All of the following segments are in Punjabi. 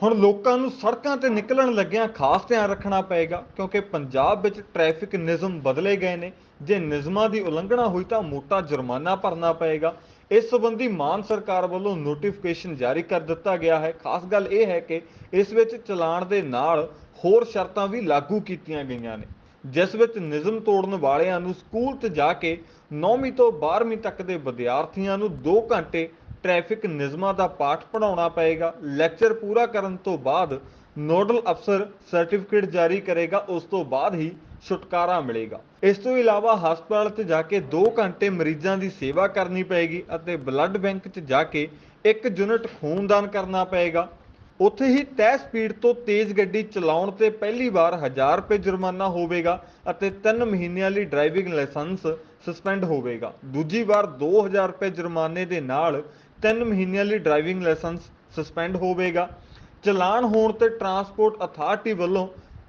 ਹੁਣ ਲੋਕਾਂ ਨੂੰ ਸੜਕਾਂ ਤੇ ਨਿਕਲਣ ਲੱਗਿਆਂ ਖਾਸ ਧਿਆਨ ਰੱਖਣਾ ਪਏਗਾ ਕਿਉਂਕਿ ਪੰਜਾਬ ਵਿੱਚ ਟ੍ਰੈਫਿਕ ਨਿਯਮ ਬਦਲੇ ਗਏ ਨੇ। ਜੇ ਨਿਯਮਾਂ ਦੀ ਉਲੰਘਣਾ ਹੋਈ ਤਾਂ ਮੋਟਾ ਜੁਰਮਾਨਾ ਭਰਨਾ ਪਏਗਾ। ਇਸ ਸੰਬੰਧੀ ਮਾਨ ਸਰਕਾਰ ਵੱਲੋਂ ਨੋਟੀਫਿਕੇਸ਼ਨ ਜਾਰੀ ਕਰ ਦਿੱਤਾ ਗਿਆ ਹੈ। ਖਾਸ ਗੱਲ ਇਹ ਹੈ ਕਿ ਇਸ ਵਿੱਚ ਚਲਾਨ ਦੇ ਨਾਲ ਹੋਰ ਸ਼ਰਤਾਂ ਵੀ ਲਾਗੂ ਕੀਤੀਆਂ ਗਈਆਂ ਨੇ, ਜਿਸ ਵਿੱਚ ਨਿਯਮ ਤੋੜਨ ਵਾਲਿਆਂ ਨੂੰ ਸਕੂਲ 'ਚ ਜਾ ਕੇ 9ਵੀਂ ਤੋਂ 12ਵੀਂ ਤੱਕ ਦੇ ਵਿਦਿਆਰਥੀਆਂ ਨੂੰ 2 ਘੰਟੇ ਟ੍ਰੈਫਿਕ ਨਿਯਮਾਂ ਦਾ ਪਾਠ ਪੜ੍ਹਾਉਣਾ ਪਏਗਾ। ਲੈਕਚਰ ਪੂਰਾ ਕਰਨ ਤੋਂ ਬਾਅਦ ਨੋਡਲ ਅਫਸਰ ਸਰਟੀਫਿਕੇਟ ਜਾਰੀ ਕਰੇਗਾ, ਉਸ ਤੋਂ ਬਾਅਦ ਹੀ ਛੁਟਕਾਰਾ ਮਿਲੇਗਾ। ਇਸ ਤੋਂ ਇਲਾਵਾ ਹਸਪਤਾਲ 'ਚ ਜਾ ਕੇ 2 ਘੰਟੇ ਮਰੀਜ਼ਾਂ ਦੀ ਸੇਵਾ ਕਰਨੀ ਪਏਗੀ ਅਤੇ ਬਲੱਡ ਬੈਂਕ 'ਚ ਜਾ ਕੇ 1 ਯੂਨਿਟ ਖੂਨਦਾਨ ਕਰਨਾ ਪਏਗਾ। ਉੱਥੇ ਹੀ ਤੈਅ ਸਪੀਡ ਤੋਂ ਤੇਜ਼ ਗੱਡੀ ਚਲਾਉਣ ਤੇ ਪਹਿਲੀ ਵਾਰ 1000 ਰੁਪਏ ਜੁਰਮਾਨਾ ਹੋਵੇਗਾ ਅਤੇ 3 ਮਹੀਨਿਆਂ ਲਈ ਡਰਾਈਵਿੰਗ ਲਾਇਸੈਂਸ ਸਸਪੈਂਡ ਹੋਵੇਗਾ। ਦੂਜੀ ਵਾਰ 2000 ਰੁਪਏ ਜੁਰਮਾਨੇ ਦੇ ਨਾਲ 3 ਮਹੀਨਿਆਂ ਲਈ ਡਰਾਈਵਿੰਗ ਲਾਇਸੈਂਸ ਸਸਪੈਂਡ ਹੋਵੇਗਾ। ਚਲਾਨ ਹੋਣ ਤੇ ਟਰਾਂਸਪੋਰਟ ਅਥਾਰਟੀ ਵੱਲੋਂ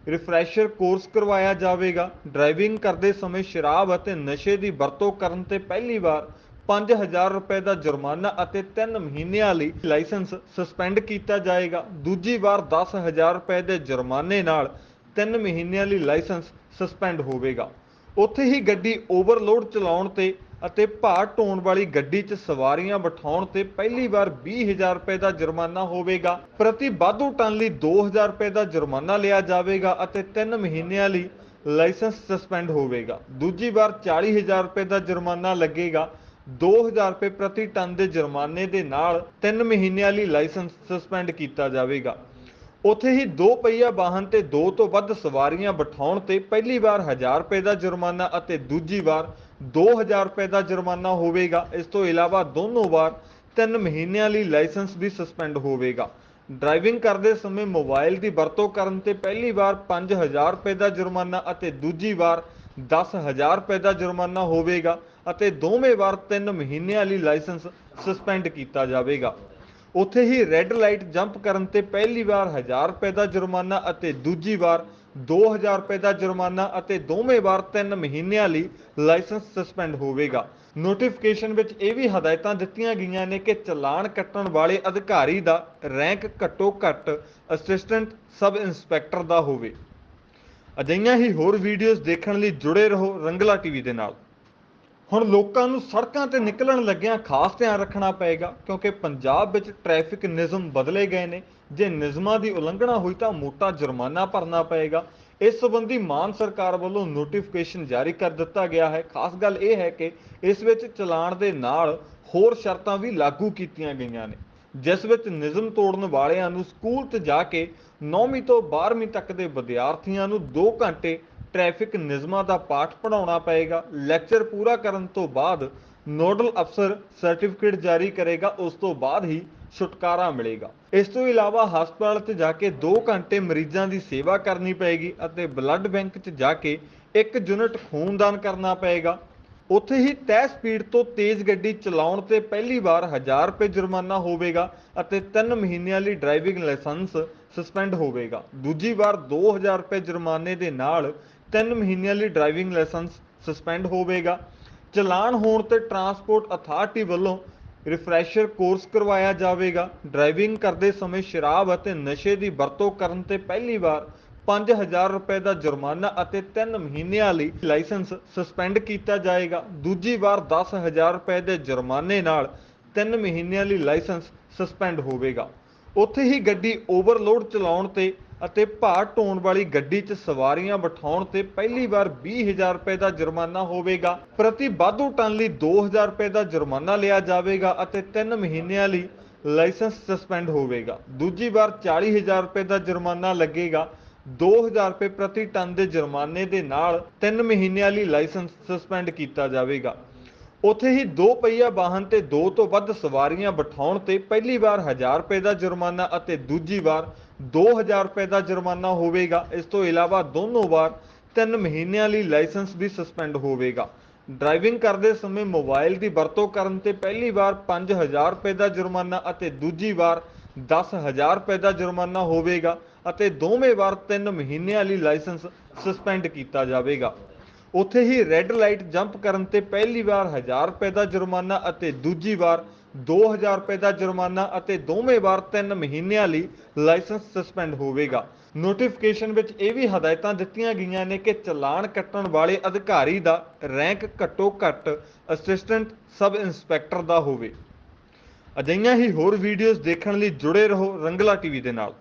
ਰਿਫਰੈਸ਼ਰ ਕੋਰਸ ਕਰਵਾਇਆ ਜਾਵੇਗਾ। ਡਰਾਈਵਿੰਗ ਕਰਦੇ ਸਮੇਂ ਸ਼ਰਾਬ ਅਤੇ ਨਸ਼ੇ ਦੀ ਵਰਤੋਂ ਕਰਨ ਤੇ ਪਹਿਲੀ ਵਾਰ 5000 ਰੁਪਏ ਦਾ ਜੁਰਮਾਨਾ ਅਤੇ 3 ਮਹੀਨਿਆਂ ਲਈ ਲਾਇਸੈਂਸ ਸਸਪੈਂਡ ਕੀਤਾ ਜਾਏਗਾ। ਦੂਜੀ ਵਾਰ 10000 ਰੁਪਏ ਦੇ ਜੁਰਮਾਨੇ ਨਾਲ 3 ਮਹੀਨਿਆਂ ਲਈ ਲਾਇਸੈਂਸ ਸਸਪੈਂਡ ਹੋਵੇਗਾ। ਉੱਥੇ ਹੀ ਗੱਡੀ ਓਵਰਲੋਡ ਚਲਾਉਣ ਤੇ ਅਤੇ ਭਾਰ ਢੋਣ ਵਾਲੀ ਗੱਡੀ 'ਚ ਸਵਾਰੀਆਂ ਬਿਠਾਉਣ ਤੇ ਪਹਿਲੀ ਵਾਰ 20000 ਰੁਪਏ ਦਾ ਜੁਰਮਾਨਾ ਹੋਵੇਗਾ। ਪ੍ਰਤੀ ਵਾਧੂ ਟਨ ਲਈ 2000 ਰੁਪਏ ਦਾ ਜੁਰਮਾਨਾ ਲਿਆ ਜਾਵੇਗਾ ਅਤੇ 3 ਮਹੀਨਿਆਂ ਲਈ ਲਾਇਸੈਂਸ ਸਸਪੈਂਡ ਹੋਵੇਗਾ। ਦੂਜੀ ਵਾਰ 40000 ਰੁਪਏ ਦਾ ਜੁਰਮਾਨਾ ਲੱਗੇਗਾ। 2000 ਰੁਪਏ ਪ੍ਰਤੀ ਟਨ ਦੇ ਜੁਰਮਾਨੇ ਦੇ ਨਾਲ 3 ਮਹੀਨਿਆਂ ਲਈ ਲਾਇਸੈਂਸ ਸਸਪੈਂਡ ਕੀਤਾ ਜਾਵੇਗਾ। ਉੱਥੇ ਹੀ 2 ਪਹੀਆ ਵਾਹਨ ਤੇ 2 ਤੋਂ ਵੱਧ ਸਵਾਰੀਆਂ ਬਿਠਾਉਣ ਤੇ ਪਹਿਲੀ ਵਾਰ 1000 ਰੁਪਏ ਦਾ ਜੁਰਮਾਨਾ ਅਤੇ ਦੂਜੀ ਵਾਰ 2000 ਰੁਪਏ ਦਾ ਜੁਰਮਾਨਾ ਹੋਵੇਗਾ। ਇਸ ਤੋਂ ਇਲਾਵਾ ਦੋਨੋਂ ਵਾਰ 3 ਮਹੀਨਿਆਂ ਲਈ ਲਾਇਸੈਂਸ ਵੀ ਸਸਪੈਂਡ ਹੋਵੇਗਾ। ਡਰਾਈਵਿੰਗ ਕਰਦੇ ਸਮੇਂ ਮੋਬਾਈਲ ਦੀ ਵਰਤੋਂ ਕਰਨ ਤੇ ਪਹਿਲੀ ਵਾਰ 5000 ਰੁਪਏ ਦਾ ਜੁਰਮਾਨਾ ਅਤੇ ਦੂਜੀ ਵਾਰ 10000 ਰੁਪਏ ਦਾ ਜੁਰਮਾਨਾ ਹੋਵੇਗਾ ਅਤੇ ਦੋਵੇਂ ਵਾਰ 3 ਮਹੀਨਿਆਂ ਲਈ ਲਾਇਸੈਂਸ ਸਸਪੈਂਡ ਕੀਤਾ ਜਾਵੇਗਾ। ਉੱਥੇ ਹੀ ਰੈੱਡ ਲਾਈਟ ਜੰਪ ਕਰਨ ਤੇ ਪਹਿਲੀ ਵਾਰ 1000 ਰੁਪਏ ਦਾ ਜੁਰਮਾਨਾ ਅਤੇ ਦੂਜੀ ਵਾਰ 2000 ਰੁਪਏ ਦਾ ਜੁਰਮਾਨਾ ਅਤੇ ਦੋਵੇਂ ਵਾਰ 3 ਮਹੀਨਿਆਂ ਲਈ ਲਾਇਸੈਂਸ ਸਸਪੈਂਡ ਹੋਵੇਗਾ। ਨੋਟੀਫਿਕੇਸ਼ਨ ਵਿੱਚ ਇਹ ਵੀ ਹਦਾਇਤਾਂ ਦਿੱਤੀਆਂ ਗਈਆਂ ਨੇ ਕਿ ਚਲਾਨ ਕੱਟਣ ਵਾਲੇ ਅਧਿਕਾਰੀ ਦਾ ਰੈਂਕ ਘੱਟੋ ਘੱਟ ਅਸਿਸਟੈਂਟ ਸਬ ਇੰਸਪੈਕਟਰ ਦਾ ਹੋਵੇ। ਅਜਿਹੀਆਂ ਹੀ ਹੋਰ ਵੀਡੀਓਜ਼ ਦੇਖਣ ਲਈ ਜੁੜੇ ਰਹੋ ਰੰਗਲਾ ਟੀਵੀ ਦੇ ਨਾਲ। ਹੁਣ ਲੋਕਾਂ ਨੂੰ ਸੜਕਾਂ ਤੇ ਨਿਕਲਣ ਲੱਗਿਆਂ ਖਾਸ ਧਿਆਨ ਰੱਖਣਾ ਪਏਗਾ ਕਿਉਂਕਿ ਪੰਜਾਬ ਵਿੱਚ ਟ੍ਰੈਫਿਕ ਨਿਯਮ ਬਦਲੇ ਗਏ ਨੇ। ਜੇ ਨਿਯਮਾਂ ਦੀ ਉਲੰਘਣਾ ਹੋਈ ਤਾਂ ਮੋਟਾ ਜੁਰਮਾਨਾ ਭਰਨਾ ਪਏਗਾ। ਇਸ ਸੰਬੰਧੀ ਮਾਨ ਸਰਕਾਰ ਵੱਲੋਂ ਨੋਟੀਫਿਕੇਸ਼ਨ ਜਾਰੀ ਕਰ ਦਿੱਤਾ ਗਿਆ ਹੈ। ਖਾਸ ਗੱਲ ਇਹ ਹੈ ਕਿ ਇਸ ਵਿੱਚ ਚਲਾਨ ਦੇ ਨਾਲ ਹੋਰ ਸ਼ਰਤਾਂ ਵੀ ਲਾਗੂ ਕੀਤੀਆਂ ਗਈਆਂ ਨੇ, ਜਿਸ ਵਿੱਚ ਨਿਯਮ ਤੋੜਨ ਵਾਲਿਆਂ ਨੂੰ ਸਕੂਲ 'ਚ ਜਾ ਕੇ 9ਵੀਂ ਤੋਂ 12ਵੀਂ ਤੱਕ ਦੇ ਵਿਦਿਆਰਥੀਆਂ ਨੂੰ 2 ਘੰਟੇ ਟ੍ਰੈਫਿਕ ਨਿਯਮਾਂ ਦਾ ਪਾਠ ਪੜ੍ਹਾਉਣਾ ਪਏਗਾ। ਲੈਕਚਰ ਪੂਰਾ ਕਰਨ ਤੋਂ ਬਾਅਦ ਨੋਡਲ ਅਫਸਰ ਸਰਟੀਫਿਕੇਟ ਜਾਰੀ ਕਰੇਗਾ, ਉਸ ਤੋਂ ਬਾਅਦ ਹੀ ਛੁਟਕਾਰਾ ਮਿਲੇਗਾ। ਇਸ ਤੋਂ ਇਲਾਵਾ ਹਸਪਤਾਲ 'ਚ ਜਾ ਕੇ 2 ਘੰਟੇ ਮਰੀਜ਼ਾਂ ਦੀ ਸੇਵਾ ਕਰਨੀ ਪਏਗੀ ਅਤੇ ਬਲੱਡ ਬੈਂਕ 'ਚ ਜਾ ਕੇ 1 ਯੂਨਿਟ ਖੂਨਦਾਨ ਕਰਨਾ ਪਏਗਾ। ਉੱਥੇ ਹੀ ਤੈਅ ਸਪੀਡ ਤੋਂ ਤੇਜ਼ ਗੱਡੀ ਚਲਾਉਣ ਤੇ ਪਹਿਲੀ ਵਾਰ 1000 ਰੁਪਏ ਜੁਰਮਾਨਾ ਹੋਵੇਗਾ ਅਤੇ 3 ਮਹੀਨਿਆਂ ਲਈ ਡਰਾਈਵਿੰਗ ਲਾਇਸੈਂਸ ਸਸਪੈਂਡ ਹੋਵੇਗਾ। ਦੂਜੀ ਵਾਰ 2000 ਰੁਪਏ ਜੁਰਮਾਨੇ ਦੇ ਨਾਲ 3 ਮਹੀਨਿਆਂ ਲਈ ਡਰਾਈਵਿੰਗ ਲਾਇਸੈਂਸ ਸਸਪੈਂਡ ਹੋਵੇਗਾ। ਚਲਾਨ ਹੋਣ ਤੇ ਟਰਾਂਸਪੋਰਟ ਅਥਾਰਟੀ ਵੱਲੋਂ ਰਿਫਰੈਸ਼ਰ ਕੋਰਸ ਕਰਵਾਇਆ ਜਾਵੇਗਾ। ਡਰਾਈਵਿੰਗ ਕਰਦੇ ਸਮੇਂ ਸ਼ਰਾਬ ਅਤੇ ਨਸ਼ੇ ਦੀ ਵਰਤੋਂ ਕਰਨ ਤੇ ਪਹਿਲੀ ਵਾਰ 5000 ਰੁਪਏ ਦਾ ਜੁਰਮਾਨਾ ਅਤੇ 3 ਮਹੀਨਿਆਂ ਲਈ ਲਾਇਸੈਂਸ ਸਸਪੈਂਡ ਕੀਤਾ ਜਾਏਗਾ। ਦੂਜੀ ਵਾਰ 10000 ਰੁਪਏ ਦੇ ਜੁਰਮਾਨੇ ਨਾਲ 3 ਮਹੀਨਿਆਂ ਲਈ ਲਾਇਸੈਂਸ ਸਸਪੈਂਡ ਹੋਵੇਗਾ। ਉੱਥੇ ਹੀ ਗੱਡੀ ਓਵਰਲੋਡ ਚਲਾਉਣ ਤੇ ਅਤੇ ਭਾਰ ਢੋਣ ਵਾਲੀ ਗੱਡੀ 'ਚ ਸਵਾਰੀਆਂ ਬਿਠਾਉਣ ਤੇ ਪਹਿਲੀ ਵਾਰ 20000 ਰੁਪਏ ਦਾ ਜੁਰਮਾਨਾ ਹੋਵੇਗਾ। ਪ੍ਰਤੀ ਵਾਧੂ ਟਨ ਲਈ 2000 ਰੁਪਏ ਦਾ ਜੁਰਮਾਨਾ ਲਿਆ ਜਾਵੇਗਾ ਅਤੇ 3 ਮਹੀਨਿਆਂ ਲਈ ਲਾਇਸੈਂਸ ਸਸਪੈਂਡ ਹੋਵੇਗਾ। ਦੂਜੀ ਵਾਰ 40000 ਰੁਪਏ ਦਾ ਜੁਰਮਾਨਾ ਲੱਗੇਗਾ। 2000 ਰੁਪਏ ਪ੍ਰਤੀ ਟਨ ਦੇ ਜੁਰਮਾਨੇ ਦੇ ਨਾਲ 3 ਮਹੀਨਿਆਂ ਲਈ ਲਾਇਸੈਂਸ ਸਸਪੈਂਡ ਕੀਤਾ ਜਾਵੇਗਾ। ਉੱਥੇ ਹੀ 2 ਪਹੀਆ ਵਾਹਨ ਤੇ 2 ਤੋਂ ਵੱਧ ਸਵਾਰੀਆਂ ਬਿਠਾਉਣ ਤੇ ਪਹਿਲੀ ਵਾਰ 1000 ਰੁਪਏ ਦਾ ਜੁਰਮਾਨਾ ਅਤੇ ਦੂਜੀ ਵਾਰ 2000 ਰੁਪਏ ਦਾ ਜੁਰਮਾਨਾ ਹੋਵੇਗਾ। ਇਸ ਤੋਂ ਇਲਾਵਾ ਦੋਨੋਂ ਵਾਰ 3 ਮਹੀਨਿਆਂ ਲਈ ਲਾਇਸੈਂਸ ਵੀ ਸਸਪੈਂਡ ਹੋਵੇਗਾ। ਡਰਾਈਵਿੰਗ ਕਰਦੇ ਸਮੇਂ ਮੋਬਾਈਲ ਦੀ ਵਰਤੋਂ ਕਰਨ ਤੇ ਪਹਿਲੀ ਵਾਰ 5000 ਰੁਪਏ ਦਾ ਜੁਰਮਾਨਾ ਅਤੇ ਦੂਜੀ ਵਾਰ 10000 ਰੁਪਏ ਦਾ ਜੁਰਮਾਨਾ ਹੋਵੇਗਾ ਅਤੇ ਦੋਵੇਂ ਵਾਰ 3 ਮਹੀਨਿਆਂ ਲਈ ਲਾਇਸੈਂਸ ਸਸਪੈਂਡ ਕੀਤਾ ਜਾਵੇਗਾ। ਉੱਥੇ ਹੀ ਰੈੱਡ ਲਾਈਟ ਜੰਪ ਕਰਨ ਤੇ ਪਹਿਲੀ ਵਾਰ 1000 ਰੁਪਏ ਦਾ ਜੁਰਮਾਨਾ ਅਤੇ ਦੂਜੀ ਵਾਰ 2000 ਰੁਪਏ ਦਾ ਜੁਰਮਾਨਾ ਅਤੇ ਦੋਵੇਂ ਵਾਰ 3 ਮਹੀਨਿਆਂ ਲਈ ਲਾਇਸੈਂਸ ਸਸਪੈਂਡ ਹੋਵੇਗਾ। ਨੋਟੀਫਿਕੇਸ਼ਨ ਵਿੱਚ ਇਹ ਵੀ ਹਦਾਇਤਾਂ ਦਿੱਤੀਆਂ ਗਈਆਂ ਨੇ ਕਿ ਚਲਾਨ ਕੱਟਣ ਵਾਲੇ ਅਧਿਕਾਰੀ ਦਾ ਰੈਂਕ ਘੱਟੋ ਘੱਟ ਅਸਿਸਟੈਂਟ ਸਬ ਇੰਸਪੈਕਟਰ ਦਾ ਹੋਵੇ। ਅਜਿਹੀਆਂ ਹੀ ਹੋਰ ਵੀਡੀਓਜ਼ ਦੇਖਣ ਲਈ ਜੁੜੇ ਰਹੋ ਰੰਗਲਾ ਟੀਵੀ ਦੇ ਨਾਲ।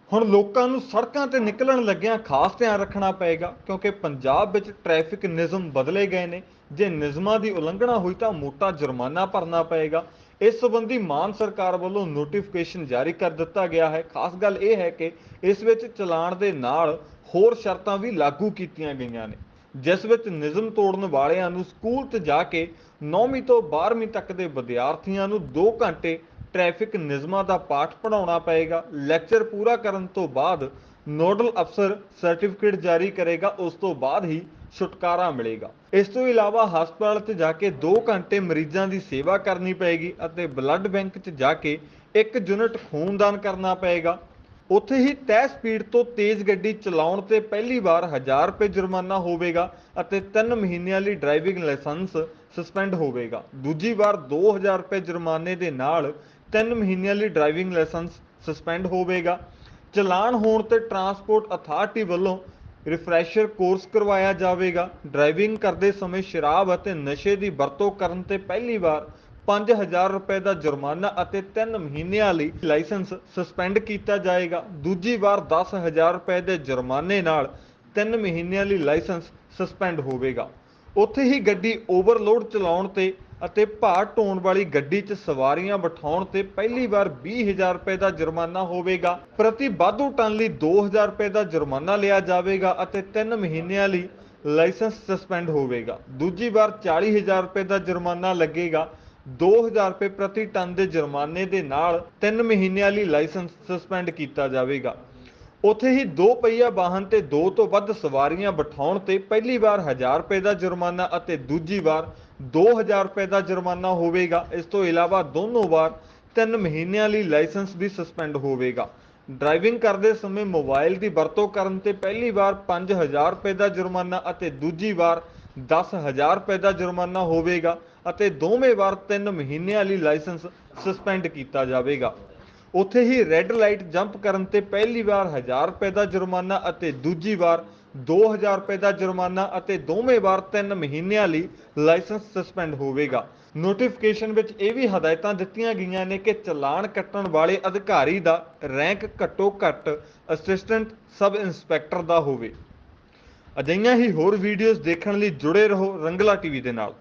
ਹੁਣ ਲੋਕਾਂ ਨੂੰ ਸੜਕਾਂ ਤੇ ਨਿਕਲਣ ਲੱਗਿਆਂ ਖਾਸ ਧਿਆਨ ਰੱਖਣਾ ਪਏਗਾ ਕਿਉਂਕਿ ਪੰਜਾਬ ਵਿੱਚ ਟ੍ਰੈਫਿਕ ਨਿਯਮ ਬਦਲੇ ਗਏ ਨੇ। ਜੇ ਨਿਯਮਾਂ ਦੀ ਉਲੰਘਣਾ ਹੋਈ ਤਾਂ ਮੋਟਾ ਜੁਰਮਾਨਾ ਭਰਨਾ ਪਏਗਾ। ਇਸ ਸੰਬੰਧੀ ਮਾਨ ਸਰਕਾਰ ਵੱਲੋਂ ਨੋਟੀਫਿਕੇਸ਼ਨ ਜਾਰੀ ਕਰ ਦਿੱਤਾ ਗਿਆ ਹੈ। ਖਾਸ ਗੱਲ ਇਹ ਹੈ ਕਿ ਇਸ ਵਿੱਚ ਚਲਾਨ ਦੇ ਨਾਲ ਹੋਰ ਸ਼ਰਤਾਂ ਵੀ ਲਾਗੂ ਕੀਤੀਆਂ ਗਈਆਂ ਨੇ, ਜਿਸ ਵਿੱਚ ਨਿਯਮ ਤੋੜਨ ਵਾਲਿਆਂ ਨੂੰ ਸਕੂਲ 'ਚ ਜਾ ਕੇ 9ਵੀਂ ਤੋਂ 12ਵੀਂ ਤੱਕ ਦੇ ਵਿਦਿਆਰਥੀਆਂ ਨੂੰ 2 ਘੰਟੇ ਟ੍ਰੈਫਿਕ ਨਿਯਮਾਂ ਦਾ ਪਾਠ ਪੜ੍ਹਾਉਣਾ ਪਏਗਾ। ਲੈਕਚਰ ਪੂਰਾ ਕਰਨ ਤੋਂ ਬਾਅਦ ਨੋਡਲ ਅਫਸਰ ਸਰਟੀਫਿਕੇਟ ਜਾਰੀ ਕਰੇਗਾ, ਉਸ ਤੋਂ ਬਾਅਦ ਹੀ ਛੁਟਕਾਰਾ ਮਿਲੇਗਾ। ਇਸ ਤੋਂ ਇਲਾਵਾ ਹਸਪਤਾਲ 'ਚ ਜਾ ਕੇ 2 ਘੰਟੇ ਮਰੀਜ਼ਾਂ ਦੀ ਸੇਵਾ ਕਰਨੀ ਪਏਗੀ ਅਤੇ ਬਲੱਡ ਬੈਂਕ 'ਚ ਜਾ ਕੇ 1 ਯੂਨਿਟ ਖੂਨਦਾਨ ਕਰਨਾ ਪਏਗਾ। ਉੱਥੇ ਹੀ ਤੈਅ ਸਪੀਡ ਤੋਂ ਤੇਜ਼ ਗੱਡੀ ਚਲਾਉਣ ਤੇ ਪਹਿਲੀ ਵਾਰ 1000 ਰੁਪਏ ਜੁਰਮਾਨਾ ਹੋਵੇਗਾ ਅਤੇ 3 ਮਹੀਨਿਆਂ ਲਈ ਡਰਾਈਵਿੰਗ ਲਾਇਸੈਂਸ ਸਸਪੈਂਡ ਹੋਵੇਗਾ। ਦੂਜੀ ਵਾਰ 2000 ਰੁਪਏ ਜੁਰਮਾਨੇ ਦੇ ਨਾਲ 3 ਮਹੀਨਿਆਂ ਲਈ ਡਰਾਈਵਿੰਗ ਲਾਇਸੈਂਸ ਸਸਪੈਂਡ ਹੋਵੇਗਾ। ਚਲਾਨ ਹੋਣ ਤੇ ਟਰਾਂਸਪੋਰਟ ਅਥਾਰਟੀ ਵੱਲੋਂ ਰਿਫਰੈਸ਼ਰ ਕੋਰਸ ਕਰਵਾਇਆ ਜਾਵੇਗਾ। ਡਰਾਈਵਿੰਗ ਕਰਦੇ ਸਮੇਂ ਸ਼ਰਾਬ ਅਤੇ ਨਸ਼ੇ ਦੀ ਵਰਤੋਂ ਕਰਨ ਤੇ ਪਹਿਲੀ ਵਾਰ 5000 ਰੁਪਏ ਦਾ ਜੁਰਮਾਨਾ ਅਤੇ 3 ਮਹੀਨਿਆਂ ਲਈ ਲਾਇਸੈਂਸ ਸਸਪੈਂਡ ਕੀਤਾ ਜਾਏਗਾ। ਦੂਜੀ ਵਾਰ 10000 ਰੁਪਏ ਦੇ ਜੁਰਮਾਨੇ ਨਾਲ 3 ਮਹੀਨਿਆਂ ਲਈ ਲਾਇਸੈਂਸ ਸਸਪੈਂਡ ਹੋਵੇਗਾ। ਉੱਥੇ ਹੀ ਗੱਡੀ ਓਵਰਲੋਡ ਚਲਾਉਣ ਤੇ ਅਤੇ ਭਾਰ ਢੋਣ ਵਾਲੀ ਗੱਡੀ 'ਚ ਸਵਾਰੀਆਂ ਬਿਠਾਉਣ ਤੇ ਪਹਿਲੀ ਵਾਰ 20000 ਰੁਪਏ ਦਾ ਜੁਰਮਾਨਾ ਹੋਵੇਗਾ। ਪ੍ਰਤੀ ਵਾਧੂ ਟਨ ਲਈ 2000 ਰੁਪਏ ਦਾ ਜੁਰਮਾਨਾ ਲਿਆ ਜਾਵੇਗਾ ਅਤੇ 3 ਮਹੀਨਿਆਂ ਲਈ ਲਾਇਸੈਂਸ ਸਸਪੈਂਡ ਹੋਵੇਗਾ। ਦੂਜੀ ਵਾਰ 40000 ਰੁਪਏ ਦਾ ਜੁਰਮਾਨਾ ਲੱਗੇਗਾ। 2000 ਰੁਪਏ ਪ੍ਰਤੀ ਟਨ ਦੇ ਜੁਰਮਾਨੇ ਦੇ ਨਾਲ 3 ਮਹੀਨਿਆਂ ਲਈ ਲਾਇਸੈਂਸ ਸਸਪੈਂਡ ਕੀਤਾ ਜਾਵੇਗਾ। ਉੱਥੇ ਹੀ 2 ਪਹੀਆ ਵਾਹਨ ਤੇ 2 ਤੋਂ ਵੱਧ ਸਵਾਰੀਆਂ ਬਿਠਾਉਣ ਤੇ ਪਹਿਲੀ ਵਾਰ 1000 ਰੁਪਏ ਦਾ ਜੁਰਮਾਨਾ ਅਤੇ ਦੂਜੀ ਵਾਰ 2000 ਰੁਪਏ ਦਾ ਜੁਰਮਾਨਾ ਹੋਵੇਗਾ। ਇਸ ਤੋਂ ਇਲਾਵਾ ਦੋਨੋਂ ਵਾਰ 3 ਮਹੀਨਿਆਂ ਲਈ ਲਾਇਸੈਂਸ ਵੀ ਸਸਪੈਂਡ ਹੋਵੇਗਾ। ਡਰਾਈਵਿੰਗ ਕਰਦੇ ਸਮੇਂ ਮੋਬਾਈਲ ਦੀ ਵਰਤੋਂ ਕਰਨ ਤੇ ਪਹਿਲੀ ਵਾਰ 5000 ਰੁਪਏ ਦਾ ਜੁਰਮਾਨਾ ਅਤੇ ਦੂਜੀ ਵਾਰ 10000 ਰੁਪਏ ਦਾ ਜੁਰਮਾਨਾ ਹੋਵੇਗਾ ਅਤੇ ਦੋਵੇਂ ਵਾਰ 3 ਮਹੀਨਿਆਂ ਲਈ ਲਾਇਸੈਂਸ ਸਸਪੈਂਡ ਕੀਤਾ ਜਾਵੇਗਾ। ਉੱਥੇ ਹੀ ਰੈੱਡ ਲਾਈਟ ਜੰਪ ਕਰਨ ਤੇ ਪਹਿਲੀ ਵਾਰ 1000 ਰੁਪਏ ਦਾ ਜੁਰਮਾਨਾ ਅਤੇ ਦੂਜੀ ਵਾਰ 2000 ਰੁਪਏ ਦਾ ਜੁਰਮਾਨਾ ਅਤੇ ਦੋਵੇਂ ਵਾਰ 3 ਮਹੀਨਿਆਂ ਲਈ ਲਾਇਸੈਂਸ ਸਸਪੈਂਡ ਹੋਵੇਗਾ। ਨੋਟੀਫਿਕੇਸ਼ਨ ਵਿੱਚ ਇਹ ਵੀ ਹਦਾਇਤਾਂ ਦਿੱਤੀਆਂ ਗਈਆਂ ਨੇ ਕਿ ਚਲਾਨ ਕੱਟਣ ਵਾਲੇ ਅਧਿਕਾਰੀ ਦਾ ਰੈਂਕ ਘੱਟੋ ਘੱਟ ਅਸਿਸਟੈਂਟ ਸਬ ਇੰਸਪੈਕਟਰ ਦਾ ਹੋਵੇ। ਅਜਿਹੀਆਂ ਹੀ ਹੋਰ ਵੀਡੀਓਜ਼ ਦੇਖਣ ਲਈ ਜੁੜੇ ਰਹੋ ਰੰਗਲਾ ਟੀਵੀ ਦੇ ਨਾਲ।